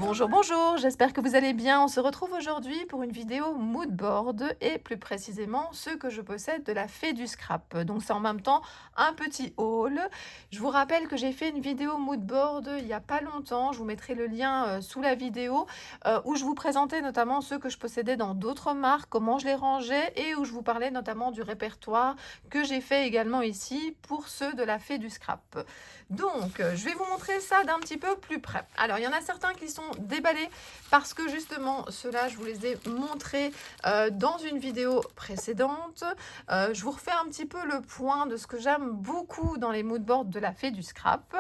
Bonjour, bonjour, j'espère que vous allez bien. On se retrouve aujourd'hui pour une vidéo mood board et plus précisément ce que je possède de la fée du scrap. Donc c'est en même temps un petit haul. Je vous rappelle que j'ai fait une vidéo mood board il n'y a pas longtemps. Je vous mettrai le lien sous la vidéo où je vous présentais notamment ceux que je possédais dans d'autres marques, comment je les rangeais et où je vous parlais notamment du répertoire que j'ai fait également ici pour ceux de la fée du scrap. Donc, je vais vous montrer ça d'un petit peu plus près. Alors, il y en a certains qui sont déballés parce que justement, ceux-là, je vous les ai montrés dans une vidéo précédente. Je vous refais un petit peu le point de ce que j'aime beaucoup dans les moodboards de la fée du scrap.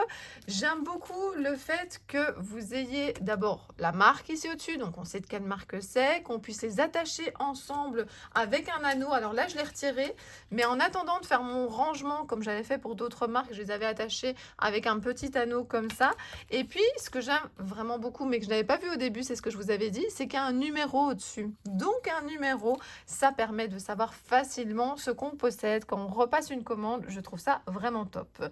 J'aime beaucoup le fait que vous ayez d'abord la marque ici au-dessus, donc on sait de quelle marque c'est, qu'on puisse les attacher ensemble avec un anneau. Alors là, je l'ai retiré, mais en attendant de faire mon rangement, comme j'avais fait pour d'autres marques, je les avais attachés avec un petit anneau comme ça. Et puis, ce que j'aime vraiment beaucoup, mais que je n'avais pas vu au début, c'est ce que je vous avais dit, c'est qu'il y a un numéro au-dessus. Donc, un numéro, ça permet de savoir facilement ce qu'on possède quand on repasse une commande. Je trouve ça vraiment top.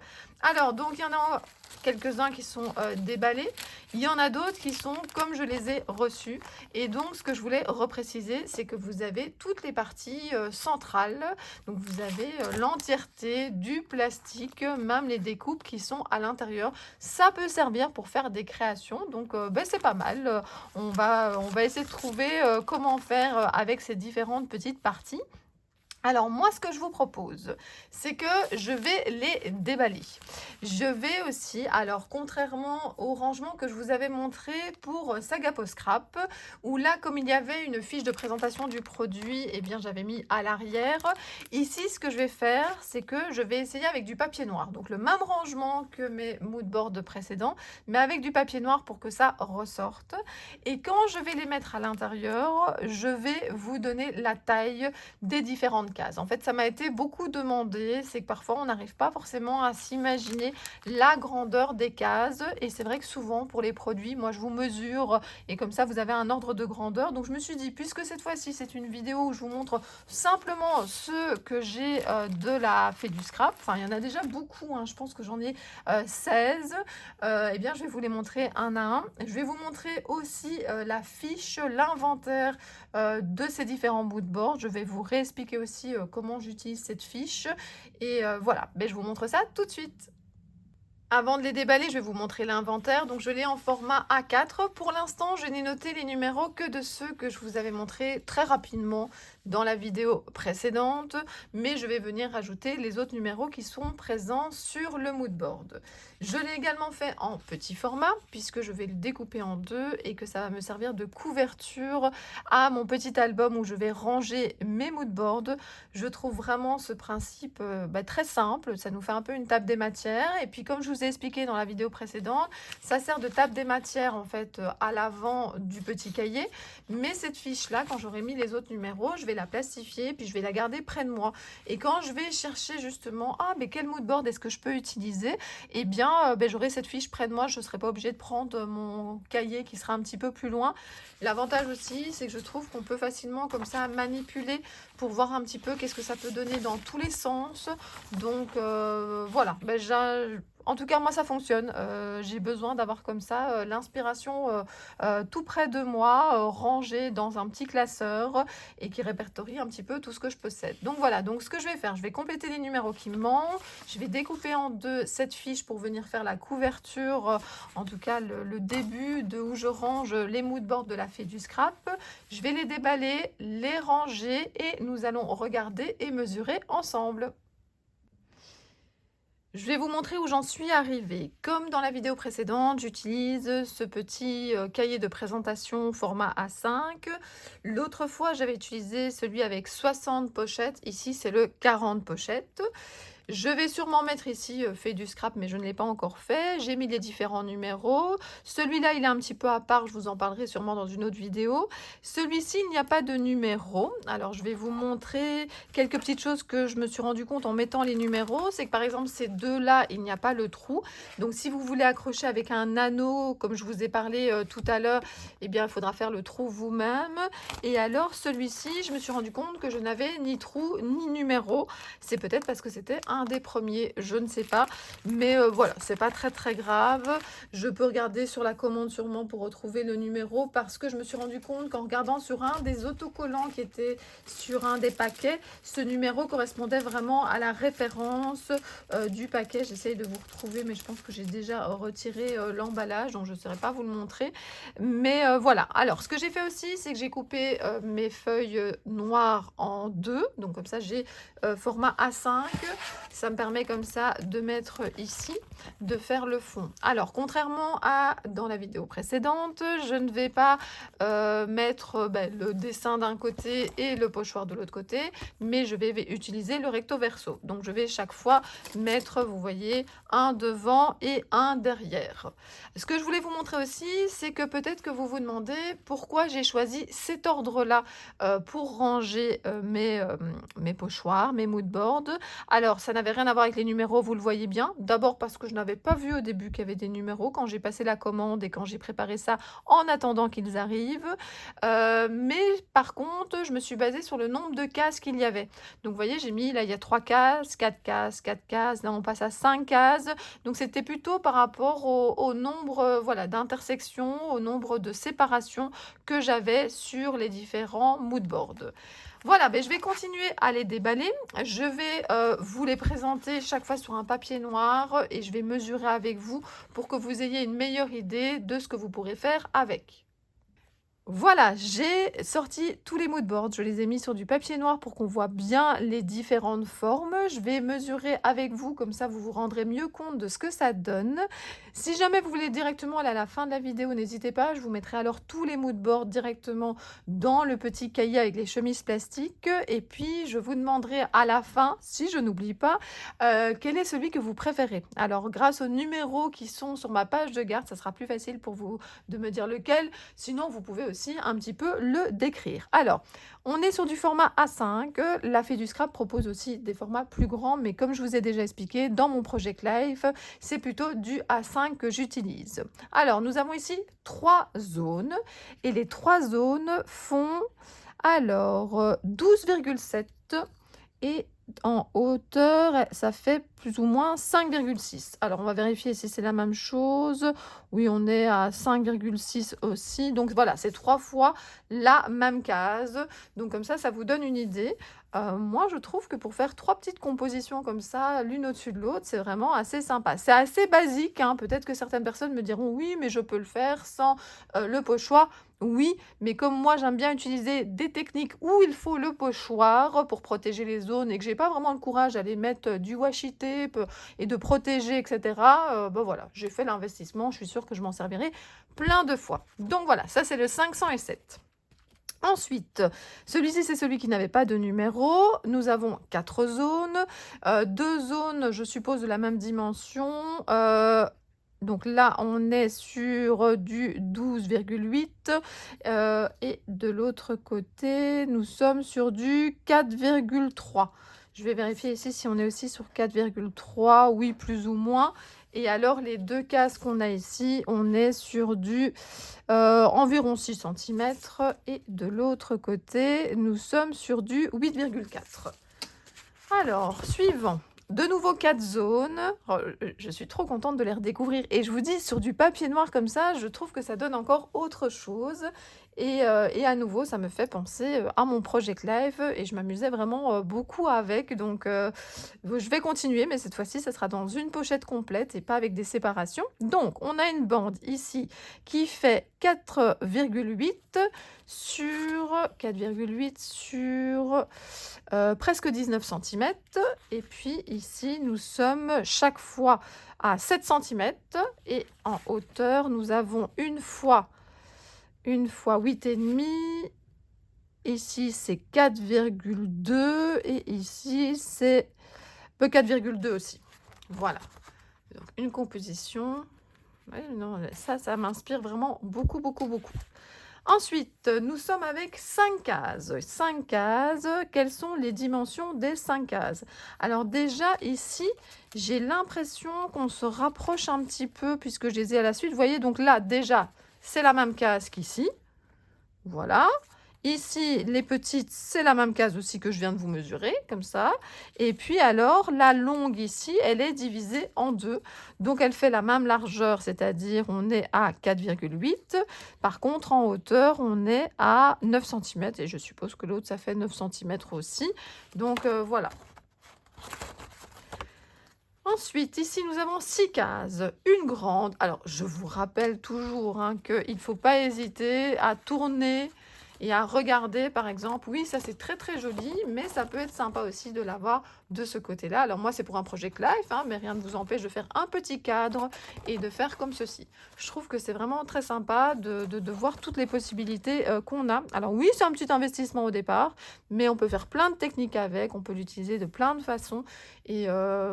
Alors, donc, il y en a quelques-uns qui sont déballés. Il y en a d'autres qui sont comme je les ai reçus. Et donc, ce que je voulais repréciser, c'est que vous avez toutes les parties centrales. Donc, vous avez l'entièreté du plastique, même les découpes qui sont à l'intérieur. Ça peut servir pour faire des créations. Donc, c'est pas mal. On va essayer de trouver comment faire avec ces différentes petites parties. Alors moi, ce que je vous propose, c'est que je vais les déballer. Je vais aussi, alors contrairement au rangement que je vous avais montré pour Sagapo Scrap, où là, comme il y avait une fiche de présentation du produit, eh bien j'avais mis à l'arrière. Ici, ce que je vais faire, c'est que je vais essayer avec du papier noir. Donc le même rangement que mes moodboards précédents, mais avec du papier noir pour que ça ressorte. Et quand je vais les mettre à l'intérieur, je vais vous donner la taille des différentes cases. En fait, ça m'a été beaucoup demandé, c'est que parfois on n'arrive pas forcément à s'imaginer la grandeur des cases et c'est vrai que souvent pour les produits, moi je vous mesure et comme ça vous avez un ordre de grandeur. Donc je me suis dit, puisque cette fois-ci c'est une vidéo où je vous montre simplement ceux que j'ai de la fée du scrap, enfin il y en a déjà beaucoup, hein, je pense que j'en ai 16, eh bien je vais vous les montrer un à un. Je vais vous montrer aussi la fiche, l'inventaire de ces différents moodboards. Je vais vous réexpliquer aussi comment j'utilise cette fiche. Et voilà, je vous montre ça tout de suite. Avant de les déballer, je vais vous montrer l'inventaire. Donc, je l'ai en format A4. Pour l'instant, je n'ai noté les numéros que de ceux que je vous avais montrés très rapidement dans la vidéo précédente. Mais je vais venir rajouter les autres numéros qui sont présents sur le moodboard. Je l'ai également fait en petit format puisque je vais le découper en deux et que ça va me servir de couverture à mon petit album où je vais ranger mes moodboards. Je trouve vraiment ce principe très simple. Ça nous fait un peu une table des matières. Et puis, comme je vous ai expliqué dans la vidéo précédente, ça sert de table des matières en fait à l'avant du petit cahier. Mais cette fiche-là, quand j'aurai mis les autres numéros, je vais la plastifier puis je vais la garder près de moi. Et quand je vais chercher justement, quel moodboard est-ce que je peux utiliser, eh bien, j'aurai cette fiche près de moi. Je ne serai pas obligée de prendre mon cahier qui sera un petit peu plus loin. L'avantage aussi, c'est que je trouve qu'on peut facilement comme ça manipuler pour voir un petit peu qu'est-ce que ça peut donner dans tous les sens. Donc voilà, en tout cas, moi, ça fonctionne. J'ai besoin d'avoir comme ça l'inspiration tout près de moi, rangée dans un petit classeur et qui répertorie un petit peu tout ce que je possède. Donc voilà, donc ce que je vais faire, je vais compléter les numéros qui me manquent. Je vais découper en deux cette fiche pour venir faire la couverture, en tout cas le début de où je range les moodboards de la fée du scrap. Je vais les déballer, les ranger et nous allons regarder et mesurer ensemble. Je vais vous montrer où j'en suis arrivée. Comme dans la vidéo précédente, j'utilise ce petit cahier de présentation format A5. L'autre fois, j'avais utilisé celui avec 60 pochettes. Ici, c'est le 40 pochettes. Je vais sûrement mettre ici fait du scrap, mais je ne l'ai pas encore fait. J'ai mis les différents numéros. Celui-là, il est un petit peu à part. Je vous en parlerai sûrement dans une autre vidéo. Celui-ci, il n'y a pas de numéro. Alors, je vais vous montrer quelques petites choses que je me suis rendu compte en mettant les numéros. C'est que, par exemple, ces deux-là, il n'y a pas le trou. Donc, si vous voulez accrocher avec un anneau, comme je vous ai parlé tout à l'heure, eh bien, il faudra faire le trou vous-même. Et alors, celui-ci, je me suis rendu compte que je n'avais ni trou ni numéro. C'est peut-être parce que c'était un un des premiers, je ne sais pas. Mais voilà, c'est pas très très grave. Je peux regarder sur la commande sûrement pour retrouver le numéro parce que je me suis rendu compte qu'en regardant sur un des autocollants qui était sur un des paquets, ce numéro correspondait vraiment à la référence du paquet. J'essaye de vous retrouver, mais je pense que j'ai déjà retiré l'emballage, donc je ne saurais pas vous le montrer. Mais voilà. Alors, ce que j'ai fait aussi, c'est que j'ai coupé mes feuilles noires en deux. Donc, comme ça, j'ai format A5. Ça me permet comme ça de mettre ici, de faire le fond. Alors, contrairement à dans la vidéo précédente, je ne vais pas mettre le dessin d'un côté et le pochoir de l'autre côté, mais je vais utiliser le recto verso. Donc, je vais chaque fois mettre, vous voyez, un devant et un derrière. Ce que je voulais vous montrer aussi, c'est que peut-être que vous vous demandez pourquoi j'ai choisi cet ordre-là pour ranger mes pochoirs, mes mood boards. Alors, ça n'avait rien à voir avec les numéros, vous le voyez bien. D'abord parce que je n'avais pas vu au début qu'il y avait des numéros quand j'ai passé la commande et quand j'ai préparé ça en attendant qu'ils arrivent. Mais par contre, je me suis basée sur le nombre de cases qu'il y avait. Donc, vous voyez, j'ai mis, là, il y a 3 cases, 4 cases, 4 cases. Là, on passe à 5 cases. Donc, c'était plutôt par rapport au nombre voilà, d'intersections, au nombre de séparations que j'avais sur les différents mood boards. Voilà, je vais continuer à les déballer. Je vais vous les présenter chaque fois sur un papier noir et je vais mesurer avec vous pour que vous ayez une meilleure idée de ce que vous pourrez faire avec. Voilà, j'ai sorti tous les mood boards, je les ai mis sur du papier noir pour qu'on voit bien les différentes formes. Je vais mesurer avec vous, comme ça vous vous rendrez mieux compte de ce que ça donne. Si jamais vous voulez directement aller à la fin de la vidéo, n'hésitez pas, je vous mettrai alors tous les mood boards directement dans le petit cahier avec les chemises plastiques. Et puis je vous demanderai à la fin, si je n'oublie pas, quel est celui que vous préférez. Alors grâce aux numéros qui sont sur ma page de garde, ça sera plus facile pour vous de me dire lequel. Sinon, vous pouvez aussi un petit peu le décrire. Alors, on est sur du format A5. La Fée du Scrap propose aussi des formats plus grands, mais comme je vous ai déjà expliqué, dans mon Project Life, c'est plutôt du A5 que j'utilise. Alors, nous avons ici 3 zones, et les 3 zones font alors 12,7 et en hauteur, ça fait plus ou moins 5,6. Alors, on va vérifier si c'est la même chose. Oui, on est à 5,6 aussi. Donc, voilà, c'est 3 fois la même case. Donc, comme ça vous donne une idée. Moi, je trouve que pour faire 3 petites compositions comme ça, l'une au-dessus de l'autre, c'est vraiment assez sympa. C'est assez basique, hein. Peut-être que certaines personnes me diront « Oui, mais je peux le faire sans le pochoir ». Oui, mais comme moi, j'aime bien utiliser des techniques où il faut le pochoir pour protéger les zones et que j'ai pas vraiment le courage d'aller mettre du washi tape et de protéger, etc. Voilà, j'ai fait l'investissement, je suis sûre que je m'en servirai plein de fois. Donc voilà, ça c'est le 507. Ensuite, celui-ci, c'est celui qui n'avait pas de numéro. Nous avons 4 zones. 2 zones, je suppose, de la même dimension. Donc là, on est sur du 12,8 et de l'autre côté, nous sommes sur du 4,3. Je vais vérifier ici si on est aussi sur 4,3, oui, plus ou moins. Et alors, les 2 cases qu'on a ici, on est sur du environ 6 cm. Et de l'autre côté, nous sommes sur du 8,4. Alors, suivant. De nouveau 4 zones. Oh, je suis trop contente de les redécouvrir. Et je vous dis, sur du papier noir comme ça, je trouve que ça donne encore autre chose. Et à nouveau, ça me fait penser à mon Project Life. Et je m'amusais vraiment beaucoup avec. Donc, je vais continuer. Mais cette fois-ci, ça sera dans une pochette complète et pas avec des séparations. Donc, on a une bande ici qui fait 4,8 sur presque 19 cm. Et puis ici, nous sommes chaque fois à 7 cm. Et en hauteur, nous avons une fois 8,5. Ici, c'est 4,2. Et ici, c'est 4,2 aussi. Voilà. Donc, une composition. Ouais, non, ça m'inspire vraiment beaucoup, beaucoup, beaucoup. Ensuite, nous sommes avec 5 cases. 5 cases, quelles sont les dimensions des 5 cases? Alors déjà, ici, j'ai l'impression qu'on se rapproche un petit peu puisque je les ai à la suite. Vous voyez, donc là, déjà, c'est la même case qu'ici. Voilà. Ici, les petites, c'est la même case aussi que je viens de vous mesurer, comme ça. Et puis alors, la longue ici, elle est divisée en 2. Donc, elle fait la même largeur, c'est-à-dire on est à 4,8. Par contre, en hauteur, on est à 9 centimètres. Et je suppose que l'autre, ça fait 9 centimètres aussi. Donc, voilà. Ensuite, ici, nous avons 6 cases, une grande. Alors, je vous rappelle toujours hein, qu'il ne faut pas hésiter à tourner et à regarder, par exemple. Oui, ça, c'est très, très joli, mais ça peut être sympa aussi de l'avoir de ce côté-là. Alors, moi, c'est pour un Project Life, hein, mais rien ne vous empêche de faire un petit cadre et de faire comme ceci. Je trouve que c'est vraiment très sympa de voir toutes les possibilités qu'on a. Alors, oui, c'est un petit investissement au départ, mais on peut faire plein de techniques avec. On peut l'utiliser de plein de façons. Et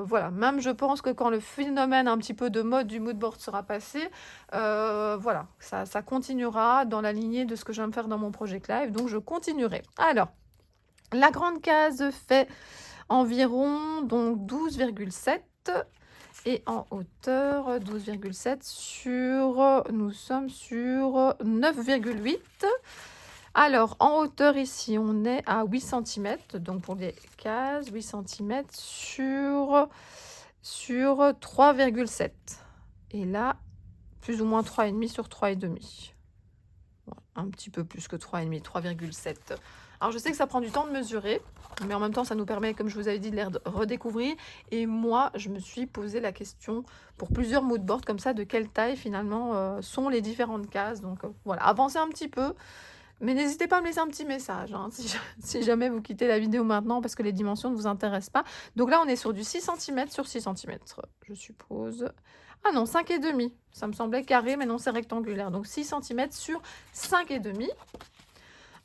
voilà, même je pense que quand le phénomène un petit peu de mode du mood board sera passé, voilà, ça continuera dans la lignée de ce que j'aime faire dans mon Project Live, donc je continuerai. Alors, la grande case fait environ donc 12,7 et en hauteur 12,7 sur, nous sommes sur 9,8. Alors, en hauteur, ici, on est à 8 centimètres. Donc, pour les cases, 8 centimètres sur 3,7. Et là, plus ou moins 3,5 sur 3,5. Ouais, un petit peu plus que 3,5, 3,7. Alors, je sais que ça prend du temps de mesurer, mais en même temps, ça nous permet, comme je vous avais dit, de les redécouvrir. Et moi, je me suis posé la question pour plusieurs mood boards comme ça, de quelle taille, finalement, sont les différentes cases. Donc, voilà, avancez un petit peu. Mais n'hésitez pas à me laisser un petit message hein, si jamais vous quittez la vidéo maintenant parce que les dimensions ne vous intéressent pas. Donc là, on est sur du 6 cm sur 6 cm, je suppose. Ah non, 5,5. Ça me semblait carré, mais non, c'est rectangulaire. Donc 6 cm sur 5,5.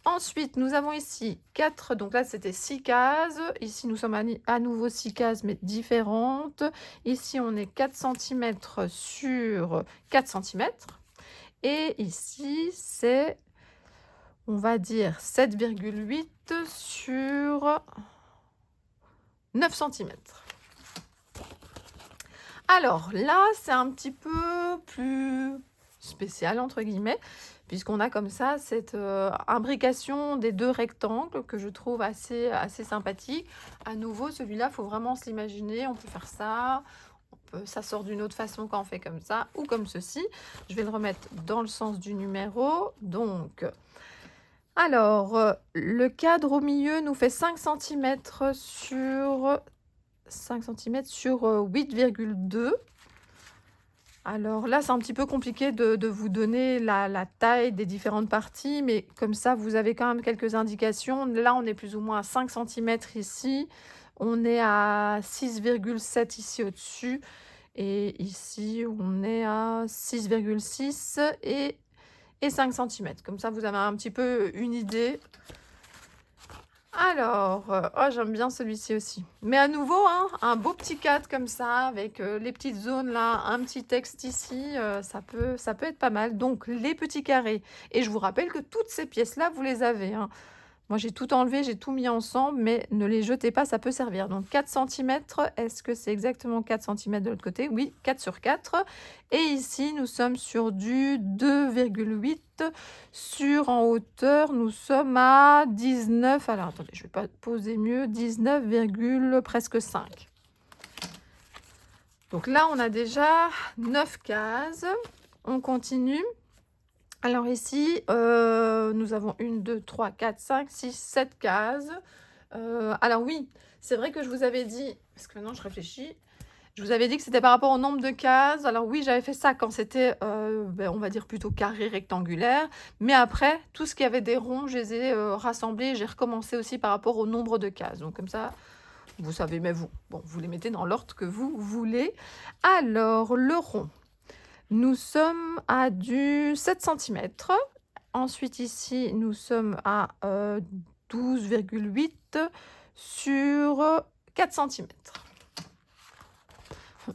Ensuite, nous avons ici 4, donc là c'était 6 cases. Ici, nous sommes à nouveau 6 cases, mais différentes. Ici, on est 4 cm sur 4 cm. Et ici, c'est... on va dire 7,8 sur 9 cm. Alors là, c'est un petit peu plus spécial, entre guillemets, puisqu'on a comme ça cette imbrication des deux rectangles que je trouve assez sympathique. À nouveau, celui-là, il faut vraiment se l'imaginer. On peut faire ça. Ça sort d'une autre façon quand on fait comme ça ou comme ceci. Je vais le remettre dans le sens du numéro. Donc... alors, le cadre au milieu nous fait 5 cm sur 8,2. Alors là, c'est un petit peu compliqué de vous donner la taille des différentes parties, mais comme ça, vous avez quand même quelques indications. Là, on est plus ou moins à 5 cm ici. On est à 6,7 ici au-dessus. Et ici, on est à 6,6 et 5 cm. Comme ça, vous avez un petit peu une idée. Alors, oh, j'aime bien celui-ci aussi. Mais à nouveau, hein, un beau petit cadre comme ça, avec les petites zones là, un petit texte ici, ça peut être pas mal. Donc, les petits carrés. Et je vous rappelle que toutes ces pièces-là, vous les avez. Hein. Moi, j'ai tout enlevé, j'ai tout mis ensemble, mais ne les jetez pas, ça peut servir. Donc, 4 cm, est-ce que c'est exactement 4 cm de l'autre côté? Oui, 4 sur 4. Et ici, nous sommes sur du 2,8. Sur en hauteur, nous sommes à 19. Alors, attendez, je ne vais pas poser mieux. 19, presque 5. Donc là, on a déjà 9 cases. On continue. Alors ici, nous avons 1, 2, 3, 4, 5, 6, 7 cases. Alors oui, c'est vrai que je vous avais dit, parce que maintenant je réfléchis, je vous avais dit que c'était par rapport au nombre de cases. Alors oui, j'avais fait ça quand c'était, on va dire plutôt carré, rectangulaire. Mais après, tout ce qui avait des ronds, je les ai rassemblés. J'ai recommencé aussi par rapport au nombre de cases. Donc comme ça, vous savez, mais vous les mettez dans l'ordre que vous voulez. Alors, le rond. Nous sommes à du 7 cm. Ensuite, ici, nous sommes à 12,8 sur 4 cm.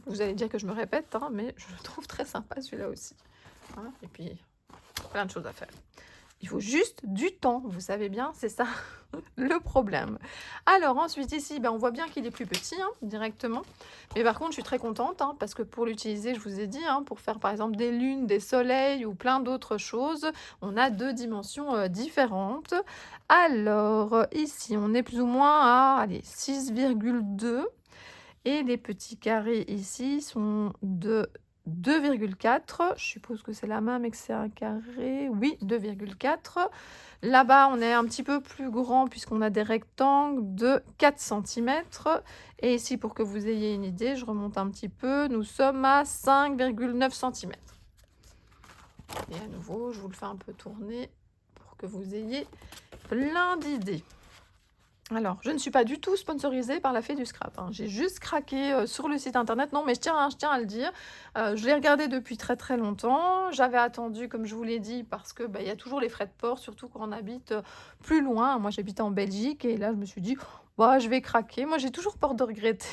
Vous allez dire que je me répète, hein, mais je le trouve très sympa celui-là aussi. Hein, et puis, plein de choses à faire. Il faut juste du temps, vous savez bien, c'est ça le problème. Alors ensuite ici, ben, on voit bien qu'il est plus petit hein, directement. Mais par contre, je suis très contente hein, parce que pour l'utiliser, je vous ai dit, hein, pour faire par exemple des lunes, des soleils ou plein d'autres choses, on a 2 dimensions différentes. Alors ici, on est plus ou moins à allez, 6,2 et les petits carrés ici sont de 2,4. Je suppose que c'est la même et que c'est un carré. Oui, 2,4. Là-bas, on est un petit peu plus grand puisqu'on a des rectangles de 4 centimètres. Et ici, pour que vous ayez une idée, je remonte un petit peu, nous sommes à 5,9 centimètres. Et à nouveau, je vous le fais un peu tourner pour que vous ayez plein d'idées. Alors, je ne suis pas du tout sponsorisée par la Fée du Scrap, hein. J'ai juste craqué sur le site internet. Non, mais je tiens à le dire. Je l'ai regardé depuis très très longtemps. J'avais attendu, comme je vous l'ai dit, parce que bah, y a toujours les frais de port, surtout quand on habite plus loin. Moi, j'habitais en Belgique et là, je me suis dit, bah, je vais craquer. Moi, j'ai toujours peur de regretter.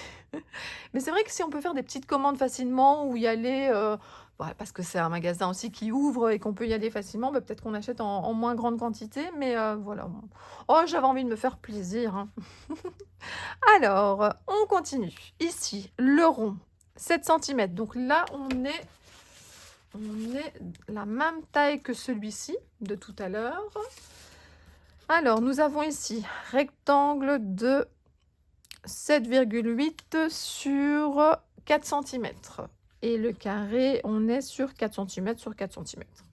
Mais c'est vrai que si on peut faire des petites commandes facilement ou y aller, bah, parce que c'est un magasin aussi qui ouvre et qu'on peut y aller facilement, bah, peut-être qu'on achète en moins grande quantité, mais voilà. Oh, j'avais envie de me faire plaisir, hein. Alors, on continue. Ici, le rond, 7 centimètres. Donc là, on est la même taille que celui-ci de tout à l'heure. Alors, nous avons ici rectangle de 7,8 sur 4 centimètres. Et le carré, on est sur 4 centimètres sur 4 centimètres.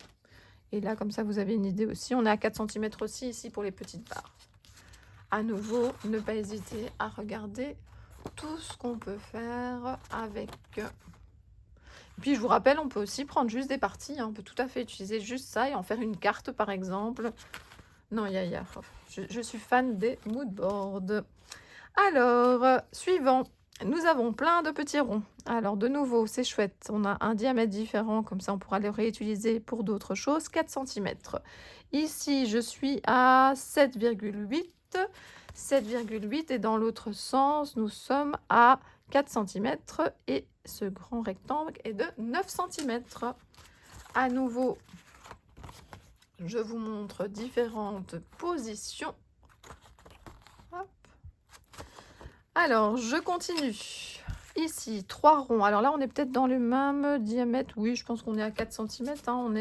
Et là, comme ça, vous avez une idée aussi. On est à 4 centimètres aussi ici pour les petites barres. À nouveau, ne pas hésiter à regarder tout ce qu'on peut faire avec. Puis, je vous rappelle, on peut aussi prendre juste des parties, hein. On peut tout à fait utiliser juste ça et en faire une carte, par exemple. Non, je suis fan des mood boards. Alors, suivant, nous avons plein de petits ronds. Alors, de nouveau, c'est chouette. On a un diamètre différent, comme ça, on pourra les réutiliser pour d'autres choses. 4 centimètres. Ici, je suis à 7,8. 7,8 et dans l'autre sens, nous sommes à 4 centimètres et ce grand rectangle est de 9 centimètres. À nouveau, je vous montre différentes positions. Hop. Alors, je continue. Ici, 3 ronds. Alors là, on est peut-être dans le même diamètre. Oui, je pense qu'on est à 4 centimètres. Hein.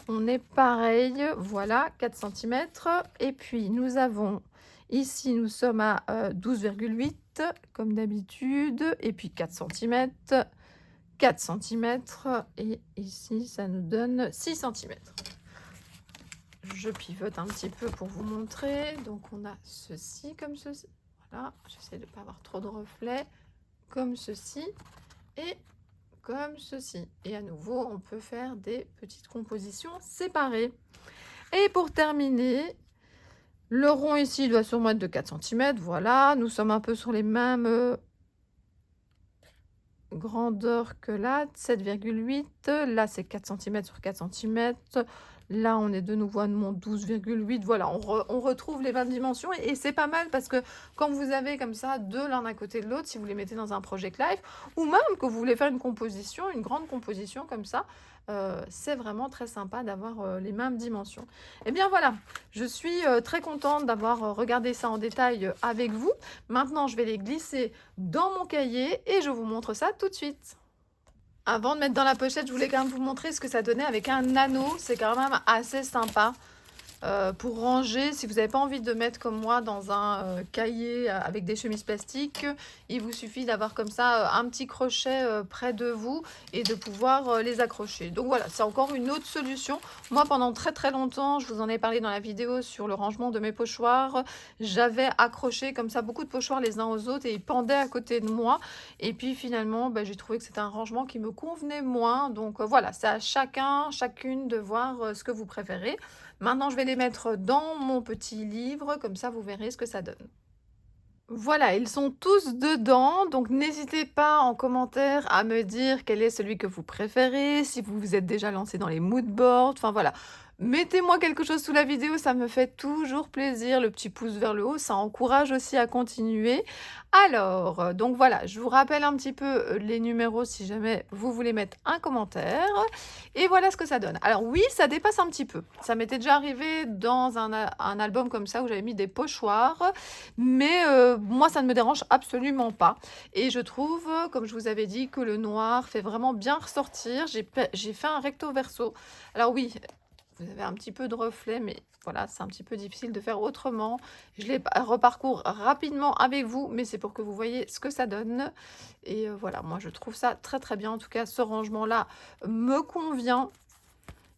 On est pareil. Voilà, 4 centimètres. Et puis, nous avons ici, nous sommes à 12,8 comme d'habitude. Et puis, 4 centimètres. 4 centimètres. Et ici, ça nous donne 6 centimètres. Je pivote un petit peu pour vous montrer. Donc, on a ceci comme ceci. Voilà, j'essaie de ne pas avoir trop de reflets. Comme ceci et comme ceci. Et à nouveau, on peut faire des petites compositions séparées. Et pour terminer, le rond ici doit sûrement être de 4 centimètres. Voilà, nous sommes un peu sur les mêmes grandeurs que là, 7,8. Là, c'est 4 centimètres sur 4 centimètres. Là, on est de nouveau à mon 12,8. Voilà, on retrouve les 20 dimensions et c'est pas mal parce que quand vous avez comme ça deux l'un à côté de l'autre, si vous les mettez dans un Project Life ou même que vous voulez faire une composition, une grande composition comme ça, c'est vraiment très sympa d'avoir les mêmes dimensions. Et bien voilà, je suis très contente d'avoir regardé ça en détail avec vous. Maintenant, je vais les glisser dans mon cahier et je vous montre ça tout de suite. Avant de mettre dans la pochette, je voulais quand même vous montrer ce que ça donnait avec un anneau. C'est quand même assez sympa pour ranger. Si vous n'avez pas envie de mettre comme moi dans un cahier avec des chemises plastiques, il vous suffit d'avoir comme ça un petit crochet près de vous et de pouvoir les accrocher. Donc voilà, c'est encore une autre solution. Moi, pendant très très longtemps, je vous en ai parlé dans la vidéo sur le rangement de mes pochoirs. J'avais accroché comme ça beaucoup de pochoirs les uns aux autres et ils pendaient à côté de moi. Et puis finalement, j'ai trouvé que c'était un rangement qui me convenait moins. Donc voilà, c'est à chacune de voir ce que vous préférez. Maintenant, je vais les mettre dans mon petit livre, comme ça vous verrez ce que ça donne. Voilà, ils sont tous dedans, donc n'hésitez pas en commentaire à me dire quel est celui que vous préférez, si vous vous êtes déjà lancé dans les mood boards, enfin voilà. Mettez-moi quelque chose sous la vidéo, ça me fait toujours plaisir. Le petit pouce vers le haut, ça encourage aussi à continuer. Alors, donc voilà, je vous rappelle un petit peu, les numéros si jamais vous voulez mettre un commentaire et voilà ce que ça donne. Alors oui, ça dépasse un petit peu. Ça m'était déjà arrivé dans un album comme ça où j'avais mis des pochoirs, mais moi ça ne me dérange absolument pas et je trouve, comme je vous avais dit, que le noir fait vraiment bien ressortir. J'ai fait un recto verso. Alors oui, vous avez un petit peu de reflet, mais voilà, c'est un petit peu difficile de faire autrement. Je les reparcours rapidement avec vous, mais c'est pour que vous voyez ce que ça donne. Et voilà, moi je trouve ça très très bien. En tout cas, ce rangement-là me convient.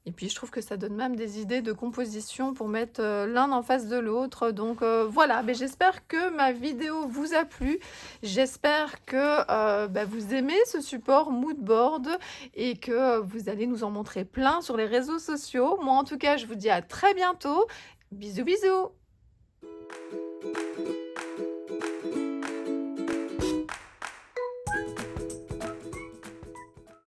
Et puis je trouve que ça donne même des idées de composition pour mettre, l'un en face de l'autre. Donc, voilà, mais j'espère que ma vidéo vous a plu. J'espère que, bah, vous aimez ce support mood board et que vous allez nous en montrer plein sur les réseaux sociaux. Moi, en tout cas, je vous dis à très bientôt. Bisous, bisous!